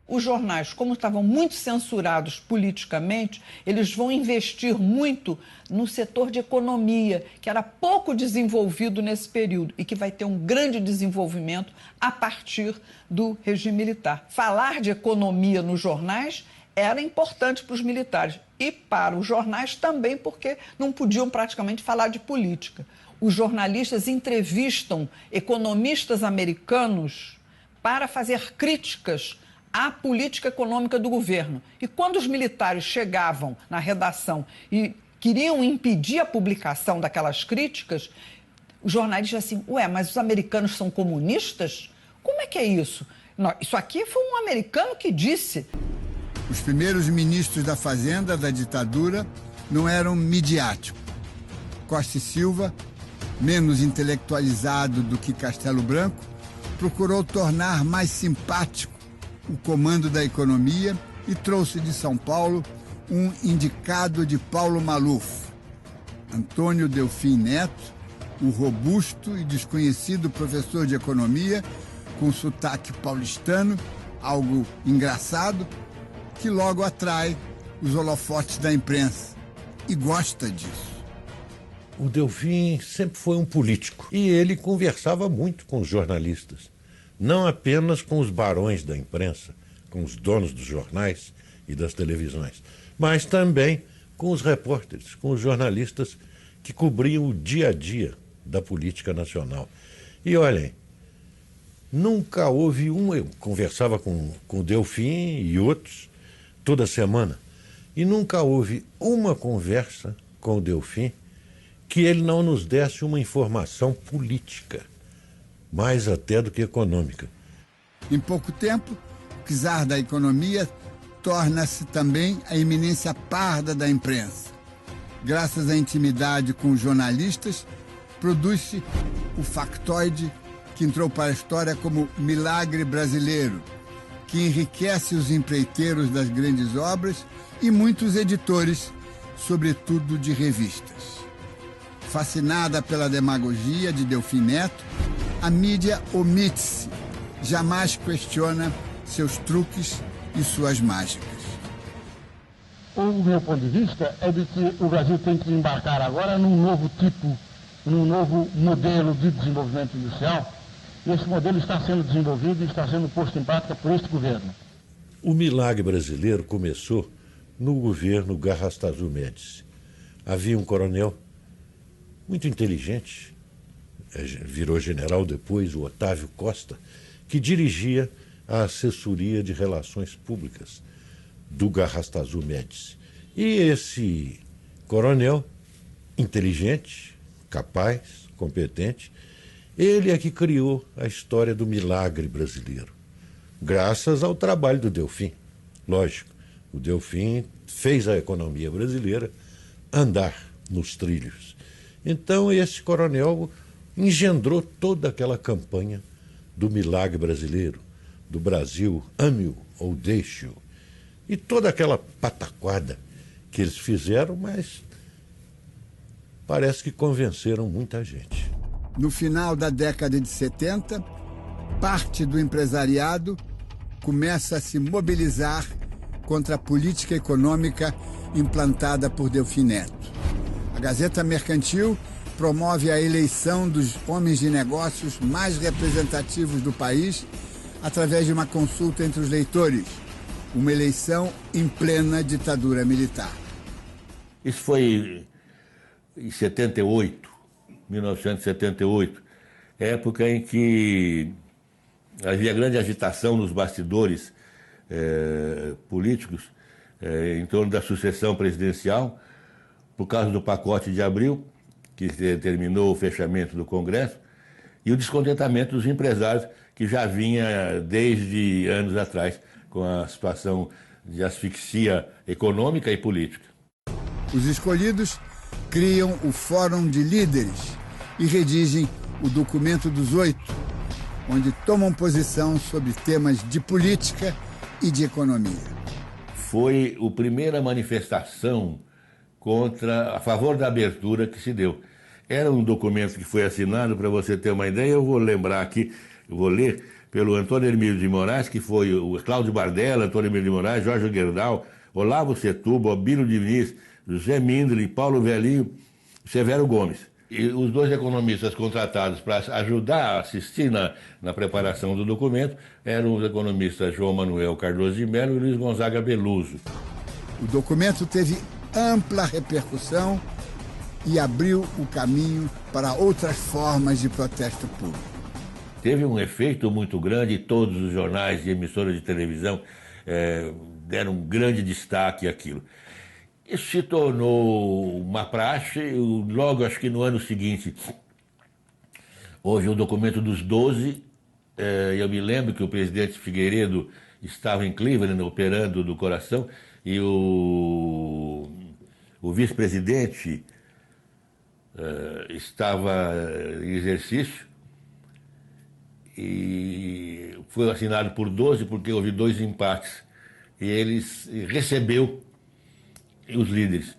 Os jornais, como estavam muito censurados politicamente, eles vão investir muito no setor de economia, que era pouco desenvolvido nesse período e que vai ter um grande desenvolvimento a partir do regime militar. Falar de economia nos jornais era importante para os militares e para os jornais também, porque não podiam praticamente falar de política. Os jornalistas entrevistam economistas americanos para fazer críticas à política econômica do governo. E quando os militares chegavam na redação e queriam impedir a publicação daquelas críticas, os jornalistas assim, mas os americanos são comunistas? Como é que é isso? Não, isso aqui foi um americano que disse. Os primeiros ministros da Fazenda da ditadura não eram midiáticos. Costa e Silva, menos intelectualizado do que Castelo Branco, procurou tornar mais simpático o comando da economia e trouxe de São Paulo um indicado de Paulo Maluf, Antônio Delfim Neto, o robusto e desconhecido professor de economia, com sotaque paulistano, algo engraçado, que logo atrai os holofotes da imprensa e gosta disso. O Delfim sempre foi um político e ele conversava muito com os jornalistas. Não apenas com os barões da imprensa, com os donos dos jornais e das televisões, mas também com os repórteres, com os jornalistas que cobriam o dia a dia da política nacional. E olhem, nunca houve eu conversava com o Delfim e outros toda semana, e nunca houve uma conversa com o Delfim que ele não nos desse uma informação política, mais até do que econômica. Em pouco tempo, o czar da economia torna-se também a eminência parda da imprensa. Graças à intimidade com os jornalistas, produz-se o factoide que entrou para a história como milagre brasileiro, que enriquece os empreiteiros das grandes obras e muitos editores, sobretudo de revistas. Fascinada pela demagogia de Delfim Neto, a mídia omite-se, jamais questiona seus truques e suas mágicas. O meu ponto de vista é de que o Brasil tem que embarcar agora num novo modelo de desenvolvimento industrial, e esse modelo está sendo desenvolvido e está sendo posto em prática por este governo. O milagre brasileiro começou no governo Garrastazu Médici. Havia um coronel muito inteligente, virou general depois, o Otávio Costa, que dirigia a assessoria de relações públicas do Garrastazu Médici. E esse coronel, inteligente, capaz, competente, ele é que criou a história do milagre brasileiro, graças ao trabalho do Delfim. Lógico, o Delfim fez a economia brasileira andar nos trilhos. Então esse coronel engendrou toda aquela campanha do milagre brasileiro, do Brasil, ame-o ou deixe-o. E toda aquela pataquada que eles fizeram, mas parece que convenceram muita gente. No final da década de 70, parte do empresariado começa a se mobilizar contra a política econômica implantada por Delfim Neto. A Gazeta Mercantil promove a eleição dos homens de negócios mais representativos do país através de uma consulta entre os leitores, uma eleição em plena ditadura militar. Isso foi em 1978, época em que havia grande agitação nos bastidores políticos em torno da sucessão presidencial, por causa do pacote de abril, que determinou o fechamento do Congresso, e o descontentamento dos empresários, que já vinha desde anos atrás com a situação de asfixia econômica e política. Os escolhidos criam o Fórum de Líderes e redigem o Documento dos Oito, onde tomam posição sobre temas de política e de economia. Foi a primeira manifestação a favor da abertura que se deu. Era um documento que foi assinado, para você ter uma ideia, eu vou lembrar aqui, eu vou ler, pelo Antônio Hermílio de Moraes, que foi o Cláudio Bardella, Antônio Hermílio de Moraes, Jorge Gerdau, Olavo Setúbal, Abílio Diniz, José Mindli, Paulo Velhinho, Severo Gomes. E os dois economistas contratados para ajudar a assistir na preparação do documento eram os economistas João Manuel Cardoso de Mello e Luiz Gonzaga Beluso. O documento teve ampla repercussão e abriu o caminho para outras formas de protesto público. Teve um efeito muito grande e todos os jornais e emissoras de televisão deram um grande destaque àquilo. Isso se tornou uma praxe, logo acho que no ano seguinte, houve o documento dos 12, eu me lembro que o presidente Figueiredo estava em Cleveland, operando do coração, e o vice-presidente estava em exercício, e foi assinado por 12 porque houve 2 empates, e eles recebeu os líderes.